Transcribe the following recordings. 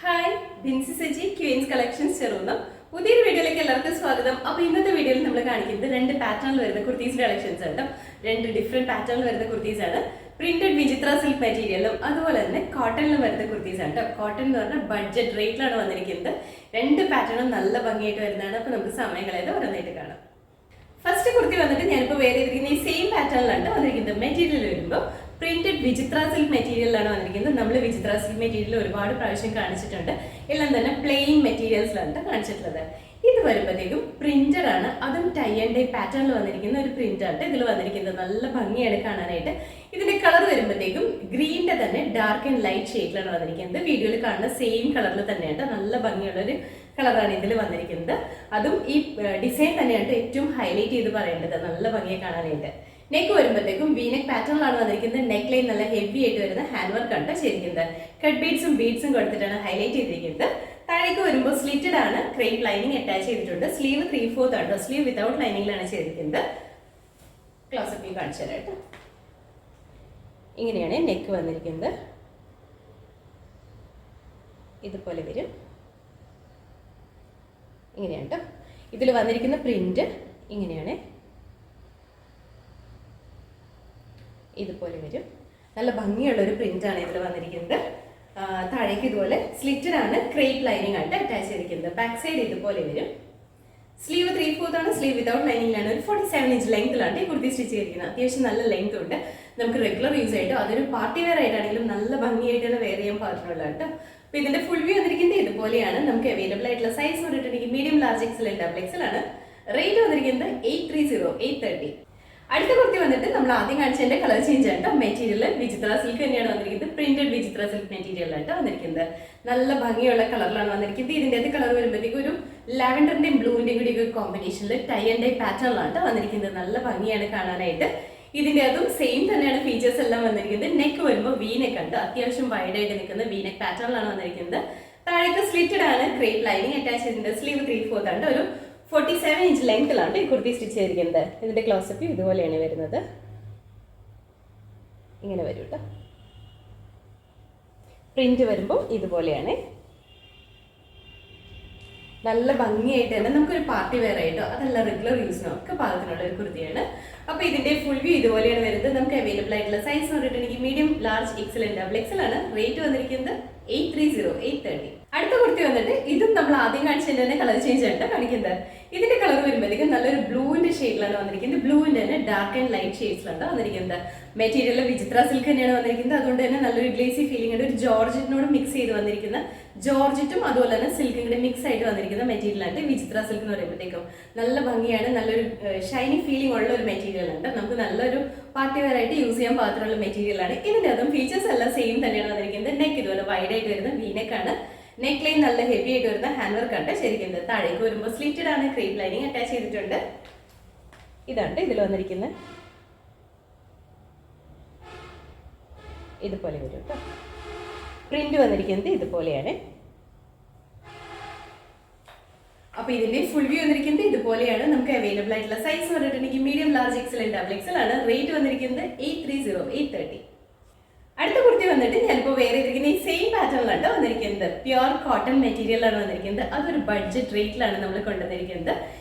Hi, Binsi Saji Queens Collections ചെറുന്ന പുതിയൊരു വീഡിയോയിലേക്ക് എല്ലാവർക്കും സ്വാഗതം. അപ്പോൾ ഇന്നത്തെ വീഡിയോയിൽ നമ്മൾ കാണിക്കുന്നത് രണ്ട് പാറ്റേണിൽ വരുന്ന കുർത്തീസിന്റെ കളക്ഷൻസ് ആണ്. രണ്ട് ഡിഫറെന്റ് പാറ്റേണിൽ വരുന്ന കുർത്തീസ് ആണ്. പ്രിന്റഡ് വിചിത്ര സിൽക്ക് മെറ്റീരിയലും അതുപോലെ തന്നെ കോട്ടണിലും വരുന്ന കുർത്തീസ് ആണ്. കോട്ടൺ എന്ന് പറഞ്ഞാൽ ബഡ്ജറ്റ് റേറ്റിലാണ് വന്നിരിക്കുന്നത്. രണ്ട് പാറ്റേണും നല്ല ഭംഗിയായിട്ട് വരുന്നതാണ്. അപ്പോൾ നമുക്ക് സമയം കളയാതെ ഓരോന്നായിട്ട് കാണാം. ഫസ്റ്റ് കുർത്തി വന്നിട്ട് ഞാനിപ്പോൾ വേറെ ചെയ്തിരിക്കുന്ന ഈ സെയിം പാറ്റേണിലാണ് വന്നിരിക്കുന്നത്. മെറ്റീരിയൽ വരുമ്പോൾ പ്രിന്റഡ് വിചിത്ര സിൽക്ക് മെറ്റീരിയലാണ് വന്നിരിക്കുന്നത്. നമ്മൾ വിചിത്ര സിൽക്ക് മെറ്റീരിയൽ ഒരുപാട് പ്രാവശ്യം കാണിച്ചിട്ടുണ്ട്. എല്ലാം തന്നെ പ്ലെയിൻ മെറ്റീരിയൽസിലാണ് കാണിച്ചിട്ടുള്ളത്. ഇത് വരുമ്പോഴത്തേക്കും പ്രിന്റഡ് ആണ്, അതും ടൈ ആൻഡ് ഡൈ പാറ്റേണിൽ വന്നിരിക്കുന്ന ഒരു പ്രിന്റ് ആണ് ഇതിൽ വന്നിരിക്കുന്നത്. നല്ല ഭംഗിയാണ് കാണാനായിട്ട്. ഇതിന്റെ കളർ വരുമ്പോഴത്തേക്കും ഗ്രീനിന്റെ തന്നെ ഡാർക്ക് ആൻഡ് ലൈറ്റ് ഷെയ്ഡിലാണ് വന്നിരിക്കുന്നത്. വീഡിയോയിൽ കാണുന്ന സെയിം കളറിൽ തന്നെയാണ്. നല്ല ഭംഗിയുള്ള ഒരു കളറാണ് ഇതിൽ വന്നിരിക്കുന്നത്. അതും ഈ ഡിസൈൻ തന്നെയാണ് ഏറ്റവും ഹൈലൈറ്റ് ചെയ്ത് പറയേണ്ടത്. നല്ല ഭംഗിയെ കാണാനായിട്ട്. നെക്ക് വരുമ്പോഴത്തേക്കും വീനെക്ക് പാറ്റേണിലാണ് വന്നിരിക്കുന്നത്. നെക്ക് ലൈൻ നല്ല ഹെവി ആയിട്ട് വരുന്ന ഹാൻഡ് വർക്ക് ആണ് ചെയ്തിരിക്കുന്നത്. കട്ട് ബീഡ്സും ബീഡ്സും കൊടുത്തിട്ടാണ് ഹൈലൈറ്റ് ചെയ്തിരിക്കുന്നത്. താഴേക്ക് വരുമ്പോൾ സ്ലിറ്റഡ് ആണ്, ക്രേപ്പ് ലൈനിങ് അറ്റാച്ച് ചെയ്തിട്ടുണ്ട്. സ്ലീവ് 3/4 ആണ്. സ്ലീവ് വിതൗട്ട് ലൈനിങ്ങിലാണ് ചെയ്തിരിക്കുന്നത്. ക്ലോസപ്പിൽ കാണിച്ചു തരാം കേട്ടോ. ഇങ്ങനെയാണ് നെക്ക് വന്നിരിക്കുന്നത്. ഇതുപോലെ വരും. ഇങ്ങനെയാണ് കേട്ടോ. ഇതിൽ വന്നിരിക്കുന്ന പ്രിന്റ് ഇങ്ങനെയാണ്. ഇതുപോലെ വരും. നല്ല ഭംഗിയുള്ളൊരു പ്രിന്റാണ് ഇതിൽ വന്നിരിക്കുന്നത്. താഴേക്ക് ഇതുപോലെ സ്ലിറ്റഡ് ആണ്, ക്രേപ്പ് ലൈനിങ് ആയിട്ട് അറ്റാച്ച് ചെയ്തിരിക്കുന്നത്. ബാക്ക് സൈഡ് ഇതുപോലെ വരും. സ്ലീവ് 3/4 ആണ്. സ്ലീവ് വിതൗട്ട് ലൈനിങ്ങിലാണ്. ഒരു 47 ഇഞ്ച് ലെങ്ത്തിലാണ് ഈ കുർത്തി സ്റ്റിച്ച് ചെയ്തിരിക്കുന്നത്. അത്യാവശ്യം നല്ല ലെങ്ത് ഉണ്ട്. നമുക്ക് റെഗുലർ യൂസ് ആയിട്ട് അതൊരു പാർട്ടി വെയർ ആയിട്ടാണെങ്കിലും നല്ല ഭംഗിയായിട്ടാണ് വെയർ ചെയ്യാൻ പാടുള്ളത് കേട്ടോ. അപ്പോൾ ഇതിന്റെ ഫുൾ വ്യൂ വന്നിരിക്കുന്നത് ഇതുപോലെയാണ്. നമുക്ക് അവൈലബിൾ ആയിട്ടുള്ള സൈസ് പറഞ്ഞിട്ടുണ്ടെങ്കിൽ medium, large, XL, double XL ആണ്. റേറ്റ് വന്നിരിക്കുന്നത് 830, 830. അടുത്ത കുർത്തി വന്നിട്ട് നമ്മൾ ആദ്യം കാണിച്ചതിന്റെ കളർ ചേഞ്ച് ആട്ടോ. മെറ്റീരിയൽ വിചിത്ര സിൽക്ക് തന്നെയാണ് വന്നിരിക്കുന്നത്. പ്രിന്റഡ് വിചിത്ര സിൽക്ക് മെറ്റീരിയൽ ആയിട്ട് വന്നിരിക്കുന്നത്. നല്ല ഭംഗിയുള്ള കളറിലാണ് വന്നിരിക്കുന്നത്. ഇതിന്റെ അത് കളർ വരുമ്പോഴത്തേക്കും ഒരു ലാവൻഡറിന്റെയും ബ്ലൂവിന്റെയും കൂടി ഒരു കോമ്പിനേഷനിൽ ടൈ ആൻഡ് ഡൈ പാറ്റേണിലാണ് വന്നിരിക്കുന്നത്. നല്ല ഭംഗിയാണ് കാണാനായിട്ട്. ഇതിന്റെ അതും സെയിം തന്നെയാണ് ഫീച്ചേഴ്സ് എല്ലാം വന്നിരിക്കുന്നത്. നെക്ക് വരുമ്പോൾ വി നെക്ക് ഉണ്ട്. അത്യാവശ്യം വൈഡ് ആയിട്ട് നിൽക്കുന്ന വി നെക്ക് പാറ്റേണിലാണ് വന്നിരിക്കുന്നത്. താഴേക്ക് സ്ലിറ്റഡ് ആണ്, ക്രേപ്പ് ലൈനിങ് അറ്റാച്ച് ചെയ്തിട്ടുണ്ട്. സ്ലീവ് 3/4 ആണ്. ഒരു 47 ഇഞ്ച് ലെങ്ത്തിലാണ് ഈ കുർത്തി സ്റ്റിച്ച് ചെയ്തിരിക്കുന്നത്. ഇതിന്റെ ക്ലോസപ്പ് ഇതുപോലെയാണ് വരുന്നത്. ഇങ്ങനെ വരും കേട്ടോ. പ്രിന്റ് വരുമ്പോൾ ഇതുപോലെയാണ്. നല്ല ഭംഗിയായിട്ട് തന്നെ നമുക്കൊരു പാർട്ടി വെയർ ആയിട്ടോ അതല്ല റെഗുലർ യൂസിനോ ഒക്കെ പാകത്തിനുള്ള ഒരു കുർത്തിയാണ്. അപ്പോൾ ഇതിന്റെ ഫുൾ വ്യൂ ഇതുപോലെയാണ് വരുന്നത്. നമുക്ക് അവൈലബിൾ ആയിട്ടുള്ള സൈസ് എന്ന് പറഞ്ഞിട്ടുണ്ടെങ്കിൽ medium, large, XL, double XL ആണ്. റേറ്റ് വന്നിരിക്കുന്നത് 830, 830. അടുത്ത കുർത്തി വന്നിട്ട് ഇതും നമ്മൾ ആദ്യം കാണിച്ചതിന്റെ തന്നെ കളർ ചേഞ്ച് ആണ് കാണിക്കുന്നത്. ഇതിന്റെ കളർ വരുമ്പോഴത്തേക്കും നല്ലൊരു ബ്ലൂവിന്റെ ഷെയ്ഡിലാണ് വന്നിരിക്കുന്നത്. ബ്ലൂവിന്റെ തന്നെ ഡാർക്ക് ആൻഡ് ലൈറ്റ് ഷെയ്ഡ്സിലാണ് വന്നിരിക്കുന്നത്. മെറ്റീരിയൽ വിചിത്ര സിൽക്ക് തന്നെയാണ് വന്നിരിക്കുന്നത്. അതുകൊണ്ട് തന്നെ നല്ലൊരു ഗ്ലേസി ഫീലിംഗ് ഉണ്ട്. ഒരു ജോർജറ്റിനോട് മിക്സ് ചെയ്ത് വന്നിരിക്കുന്ന ജോർജറ്റും അതുപോലെ തന്നെ സിൽക്കും കൂടെ മിക്സ് ആയിട്ട് വന്നിരിക്കുന്ന മെറ്റീരിയലാണ് വിചിത്ര സിൽക്ക് എന്ന് പറയുമ്പോഴത്തേക്കും. നല്ല ഭംഗിയാണ്. നല്ലൊരു ഷൈനി ഫീലിംഗ് ഉള്ള ഒരു മെറ്റീരിയൽ ഉണ്ട്. നമുക്ക് നല്ലൊരു പാർട്ടി വെയർ ആയിട്ട് യൂസ് ചെയ്യാൻ പാകത്തിനുള്ള മെറ്റീരിയലാണ്. ഇതിന്റെ അതും ഫീച്ചേഴ്സ് എല്ലാം സെയിം തന്നെയാണ് വന്നിരിക്കുന്നത്. നെക്ക് ഇതുപോലെ വൈഡ് ആയിട്ട് വരുന്ന വി നെക്ക് ആണ്. നെക്ക് ലൈൻ നല്ല ഹെവി ആയിട്ട് വരുന്ന ഹാൻഡ് വർക്ക് ആണ് ശരിക്കുന്നത്. താഴേക്ക് വരുമ്പോൾ സ്ലിറ്റഡ് ആണ്, ക്രേപ്പ് ലൈനിങ് അറ്റാച്ച് ചെയ്തിട്ടുണ്ട്. ഇതാണ് ഇതിൽ വന്നിരിക്കുന്നത്. ഇതുപോലെ വരും കേട്ടോ. പ്രിന്റ് വന്നിരിക്കുന്നത് ഇതുപോലെയാണ്. അപ്പൊ ഇതിന്റെ ഫുൾ വ്യൂ വന്നിരിക്കുന്നത് ഇതുപോലെയാണ്. നമുക്ക് അവൈലബിൾ ആയിട്ടുള്ള സൈസ് പറഞ്ഞിട്ടുണ്ടെങ്കിൽ medium, large, XL, double XL ആണ്. റേറ്റ് വന്നിരിക്കുന്നത് 830, 830. അടുത്ത കുർത്തി വന്നിട്ട് ഞാനിപ്പോൾ വേറെ ചെയ്തിരിക്കുന്ന ഈ സെയിം പാറ്റേണിലാണ് വന്നിരിക്കുന്നത്. പ്യുർ കോട്ടൺ മെറ്റീരിയൽ ആണ് വന്നിരിക്കുന്നത്. അതൊരു ബഡ്ജറ്റ് റേറ്റിലാണ് നമ്മൾ കൊണ്ടുവന്നിരിക്കുന്നത്.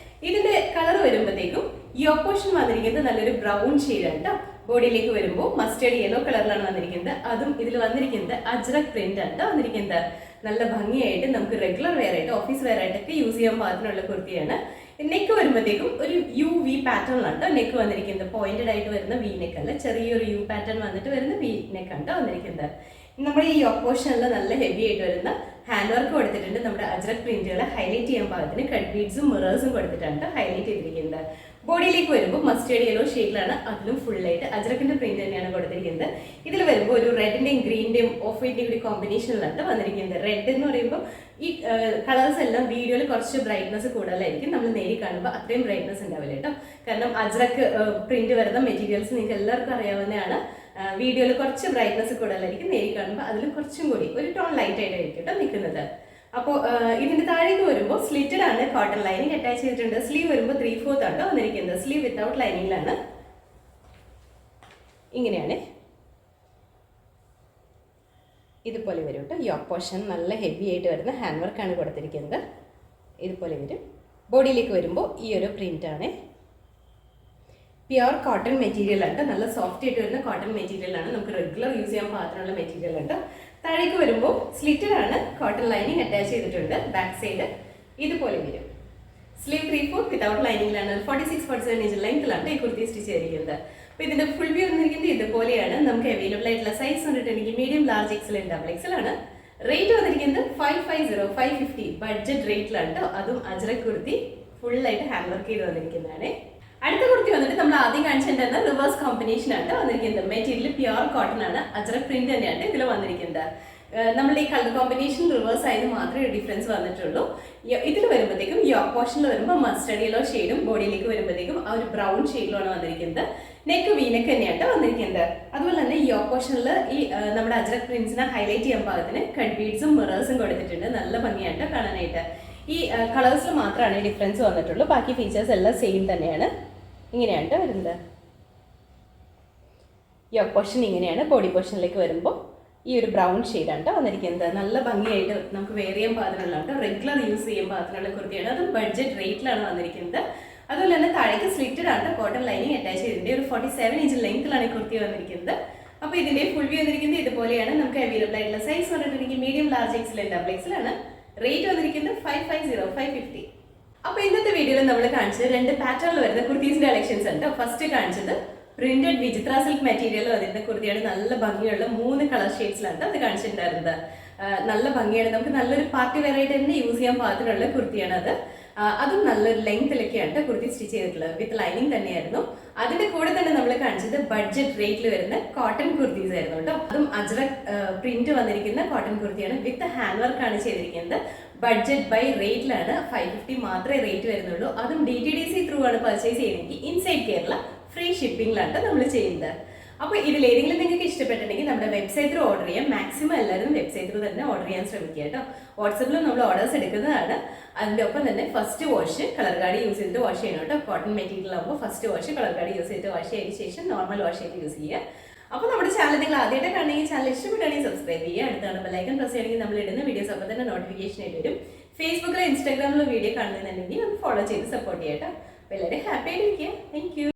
ഇതിന്റെ കളർ വരുമ്പോഴത്തേക്കും ഈ ഓപ്പോഷൻ വന്നിരിക്കുന്നത് നല്ലൊരു ബ്രൗൺ ഷെയ്ഡാണ് കേട്ടോ. ബോഡിയിലേക്ക് വരുമ്പോൾ മസ്റ്റേർഡ് യെല്ലോ കളറിലാണ് വന്നിരിക്കുന്നത്. അതും ഇതിൽ വന്നിരിക്കുന്നത് അജ്രക് പ്രിന്റ് ആണ് വന്നിരിക്കുന്നത്. നല്ല ഭംഗിയായിട്ട് നമുക്ക് റെഗുലർ വെയർ ആയിട്ട് ഓഫീസ് വെയർ ആയിട്ടൊക്കെ യൂസ് ചെയ്യാൻ പാകത്തിനുള്ള കുർത്തിയാണ്. നെക്ക് വരുമ്പോഴത്തേക്കും ഒരു യു വി പാറ്റേണിലാണ് നെക്ക് വന്നിരിക്കുന്നത്. പോയിന്റഡ് ആയിട്ട് വരുന്ന വി നെക്ക് അല്ല, ചെറിയൊരു യു പാറ്റേൺ വന്നിട്ട് വരുന്ന വി നെക്കാണ് വന്നിരിക്കുന്നത്. നമ്മുടെ ഈ ഓപ്പോഷനിൽ നല്ല ഹെവി ആയിട്ട് വരുന്ന ഹാൻഡ് വർക്ക് കൊടുത്തിട്ടുണ്ട്. നമ്മുടെ അജ്രക് പ്രിന്റുകളെ ഹൈലൈറ്റ് ചെയ്യാൻ പാകത്തിന് കട്ട് ബീഡ്സും മിറേഴ്സും കൊടുത്തിട്ടാണ് ഹൈലൈറ്റ് ചെയ്തിരിക്കുന്നത്. ബോഡിയിലേക്ക് വരുമ്പോൾ മസ്റ്റേർഡ് യെല്ലോ ഷെയ്ഡിലാണ്. അതിലും ഫുള്ളായിട്ട് അജ്രക്കിന്റെ പ്രിന്റ് തന്നെയാണ് കൊടുത്തിരിക്കുന്നത്. ഇതിൽ വരുമ്പോൾ ഒരു റെഡിന്റെയും ഗ്രീനിന്റെയും ഓഫ് വൈറ്റിന്റെയും കൂടി കോമ്പിനേഷനിലാണ് വന്നിരിക്കുന്നത്. റെഡ് എന്ന് പറയുമ്പോൾ ഈ കളേഴ്സ് എല്ലാം വീഡിയോയിൽ കുറച്ച് ബ്രൈറ്റ്നസ് കൂടുതലായിരിക്കും. നമ്മൾ നേരി കാണുമ്പോൾ അത്രയും ബ്രൈറ്റ്നസ് ഉണ്ടാവില്ല കേട്ടോ. കാരണം അജ്രക്ക് പ്രിന്റ് വരുന്ന മെറ്റീരിയൽസ് നിങ്ങൾക്ക് എല്ലാവർക്കും അറിയാവുന്നതാണ്. വീഡിയോയിൽ കുറച്ച് ബ്രൈറ്റ്നസ് കൂടുതലായിരിക്കും. നേരി കാണുമ്പോൾ അതിൽ കുറച്ചും കൂടി ഒരു ടോൺ ലൈറ്റ് ആയിട്ടായിരിക്കും കേട്ടോ നിൽക്കുന്നത്. അപ്പോൾ ഇതിന്റെ താഴേക്ക് വരുമ്പോൾ സ്ലിറ്റഡ് ആണ്, കോട്ടൺ ലൈനിങ് അറ്റാച്ച് ചെയ്തിട്ടുണ്ട്. സ്ലീവ് വരുമ്പോൾ 3/4 ആണ് വന്നിരിക്കുന്നത്. സ്ലീവ് വിത്തൗട്ട് ലൈനിങ്ങിലാണ്. ഇങ്ങനെയാണ് ഇതുപോലെ വരും കേട്ടോ. യോക്ക് പോർഷൻ നല്ല ഹെവി ആയിട്ട് വരുന്ന ഹാൻഡ് വർക്കാണ് കൊടുത്തിരിക്കുന്നത്. ഇതുപോലെ വരും. ബോഡിയിലേക്ക് വരുമ്പോൾ ഈ ഒരു പ്രിൻ്റാണ്. പ്യുവർ കോട്ടൺ മെറ്റീരിയലാണ്, നല്ല സോഫ്റ്റ് ആയിട്ട് വരുന്ന കോട്ടൺ മെറ്റീരിയലാണ്. നമുക്ക് റെഗുലർ യൂസ് ചെയ്യാൻ പാകത്തിനുള്ള മെറ്റീരിയലുണ്ട്. താഴേക്ക് വരുമ്പോൾ സ്ലിറ്റഡ് ആണ്, കോട്ടൺ ലൈനിങ് അറ്റാച്ച് ചെയ്തിട്ടുണ്ട്. ബാക്ക് സൈഡ് ഇതുപോലെ വരും. സ്ലീവ് 3/4 വിതൗട്ട് ലൈനിങ്ങിലാണ്. 46-47 ഇഞ്ച് ലെങ്ത്തിലാണ് ഈ കുർത്തി സ്റ്റിച്ച് ചെയ്തിരിക്കുന്നത്. അപ്പോൾ ഇതിന്റെ ഫുൾ വ്യൂ വന്നിരിക്കുന്നത് ഇതുപോലെയാണ്. നമുക്ക് അവൈലബിൾ ആയിട്ടുള്ള സൈസ് വന്നിട്ടുണ്ടെങ്കിൽ medium, large, Excel and double XL ആണ്. റേറ്റ് വന്നിരിക്കുന്നത് 550 ബഡ്ജറ്റ് റേറ്റിലാണ് കേട്ടോ. അതും അജ്രക് കുർത്തി ഫുള്ളായിട്ട് ഹാൻഡ് വർക്ക് ചെയ്ത് വന്നിരിക്കുന്നതാണ്. അടുത്ത കുർത്തി വന്നിട്ട് നമ്മൾ ആദ്യം കാണിച്ചിട്ടുണ്ടായിരുന്ന റിവേഴ്സ് കോമ്പിനേഷൻ ആണ് വന്നിരിക്കുന്നത്. മെറ്റീരിയൽ പ്യുവർ കോട്ടൺ ആണ്, അജ്രക് പ്രിന്റ് തന്നെയാണ് ഇതിൽ വന്നിരിക്കുന്നത്. നമ്മുടെ ഈ കളർ കോമ്പിനേഷൻ റിവേഴ്സ് ആയത് മാത്രമേ ഡിഫറൻസ് വന്നിട്ടുള്ളൂ. ഇതിൽ വരുമ്പോഴത്തേക്കും യോക്ക് പോർഷനിൽ വരുമ്പോൾ മസ്റ്റർഡ് യെല്ലോ ഷെയ്ഡും, ബോഡിയിലേക്ക് വരുമ്പോഴത്തേക്കും ആ ഒരു ബ്രൗൺ ഷെയ്ഡിലാണ് വന്നിരിക്കുന്നത്. നെക്ക് വീനക്ക് തന്നെയാണ് വന്നിരിക്കുന്നത്. അതുപോലെ തന്നെ യോക്ക് പോർഷനിൽ ഈ നമ്മുടെ അജ്രക് പ്രിന്റ്സിനെ ഹൈലൈറ്റ് ചെയ്യാൻ പാകത്തിന് കട്ട് ബീഡ്സും മിറേഴ്സും കൊടുത്തിട്ടുണ്ട്. നല്ല ഭംഗിയായിട്ട് കാണാനായിട്ട്. ഈ കളേഴ്സിൽ മാത്രമാണ് ഡിഫറൻസ് വന്നിട്ടുള്ളൂ. ബാക്കി ഫീച്ചേഴ്സ് എല്ലാം സെയിം തന്നെയാണ്. ഇങ്ങനെയാണ് വരുന്നത്. യോക്ക് പോർഷൻ ഇങ്ങനെയാണ്. ബോഡി പോർഷനിലേക്ക് വരുമ്പോൾ ഈ ഒരു ബ്രൗൺ ഷെയ്ഡാണ് വന്നിരിക്കുന്നത്. നല്ല ഭംഗിയായിട്ട് നമുക്ക് വെയർ ചെയ്യാൻ പാകത്തിനുള്ള റെഗുലർ യൂസ് ചെയ്യാൻ പാകത്തിനുള്ള കുർത്തിയാണ്. അത് ബഡ്ജറ്റ് റേറ്റിലാണ് വന്നിരിക്കുന്നത്. അതുപോലെ തന്നെ താഴേക്ക് സ്ലിറ്റഡ് ആണ്, കോട്ടൺ ലൈനിങ് അറ്റാച്ച് ചെയ്തിട്ടുണ്ട്. ഒരു 47 ഇഞ്ച് ലെങ്ത്തിലാണ് ഈ കുർത്തി വന്നിരിക്കുന്നത്. അപ്പോൾ ഇതിന്റെ ഫുൾ വ്യൂ വന്നിരിക്കുന്നത് ഇതുപോലെയാണ്. നമുക്ക് അവൈലബിൾ ആയിട്ടുള്ള സൈസ് വന്നിട്ടുണ്ടെങ്കിൽ medium, large, Excel and double XL ആണ്. റേറ്റ് വന്നിരിക്കുന്നത് 550. അപ്പോൾ ഇന്നത്തെ വീഡിയോയിൽ നമ്മൾ കാണിച്ചത് 2 പാറ്റേണിൽ വരുന്ന കുർത്തീസിന്റെ കളക്ഷൻസ് ഉണ്ട്. ഫസ്റ്റ് കാണിച്ചത് പ്രിന്റഡ് വിചിത്ര സിൽക്ക് മെറ്റീരിയൽ അതിന്റെ കുർത്തിയാണ്. നല്ല ഭംഗിയുള്ള 3 കളർ ഷെയ്ഡ്സിലാണ് അത് കാണിച്ചിട്ടുണ്ടായിരുന്നത്. നല്ല ഭംഗിയാണ്. നമുക്ക് നല്ലൊരു പാർട്ടി വെയർ ആയിട്ട് തന്നെ യൂസ് ചെയ്യാൻ പാകത്തിനുള്ള കുർത്തിയാണ് അത്. അതും നല്ലൊരു ലെങ്ത്തിലൊക്കെയാണ് കുർത്തി സ്റ്റിച്ച് ചെയ്തിട്ടുള്ളത്. വിത്ത് ലൈനിങ് തന്നെയായിരുന്നു. അതിന്റെ കൂടെ തന്നെ നമ്മൾ കാണിച്ചത് ബഡ്ജറ്റ് റേറ്റിൽ വരുന്ന കോട്ടൺ കുർത്തീസ് ആയിരുന്നു കേട്ടോ. അതും അജ്രക് പ്രിന്റ് വന്നിരിക്കുന്ന കോട്ടൺ കുർത്തിയാണ്. വിത്ത് ഹാൻഡ് വർക്ക് ആണ് ചെയ്തിരിക്കുന്നത്. Budget by റേറ്റിലാണ്. 550 മാത്രമേ റേറ്റ് വരുന്നുള്ളൂ. അതും DTDC ത്രൂ ആണ് പർച്ചേസ് ചെയ്യണമെങ്കിൽ ഇൻസൈഡ് കേരള ഫ്രീ ഷിപ്പിംഗിലാണ് നമ്മൾ ചെയ്യുന്നത്. അപ്പോൾ ഇതിലേതെങ്കിലും നിങ്ങൾക്ക് ഇഷ്ടപ്പെട്ടിട്ടുണ്ടെങ്കിൽ നമ്മുടെ വെബ്സൈറ്റ് ത്രൂ ഓർഡർ ചെയ്യാം. മാക്സിമം എല്ലാവരും വെബ്സൈറ്റ് ത്രൂ തന്നെ ഓർഡർ ചെയ്യാൻ ശ്രമിക്കുക കേട്ടോ. വാട്സപ്പിലും നമ്മൾ ഓർഡേഴ്സ് എടുക്കുന്നതാണ്. അതിൻ്റെ ഒപ്പം തന്നെ first wash colour card use ചെയ്തിട്ട് വാഷ് ചെയ്യണം കേട്ടോ. കോട്ടൺ മെറ്റീരിയൽ ആകുമ്പോൾ first wash colour card use ചെയ്തിട്ട് വാഷ് ചെയ്തതിന് ശേഷം നോർമൽ വാഷ് ചെയ്ത് യൂസ് ചെയ്യുക. അപ്പോൾ നമ്മുടെ ചാനൽ നിങ്ങൾ ആദ്യമായിട്ട് കാണണമെങ്കിൽ ചാനൽ ഇഷ്ടപ്പെട്ടാണെങ്കിൽ സബ്സ്ക്രൈബ് ചെയ്യുക. അടുത്താണ് ബെല്ലൈക്കൺ പ്രസ് ചെയ്യണമെങ്കിൽ നമ്മൾ ഇടുന്ന വീഡിയോസ് അപ്പോൾ തന്നെ നോട്ടിഫിക്കേഷൻ ആയിട്ട് വരും. ഫേസ്ബുക്കിലോ ഇൻസ്റ്റാഗ്രാമിലോ വീഡിയോ കാണുന്നുണ്ടെങ്കിൽ ഒന്ന് ഫോളോ ചെയ്ത് സപ്പോർട്ട് ചെയ്യാം കേട്ടോ. അപ്പോൾ എല്ലാവരും ഹാപ്പി ആയിട്ടിരിക്കുക. Thank you.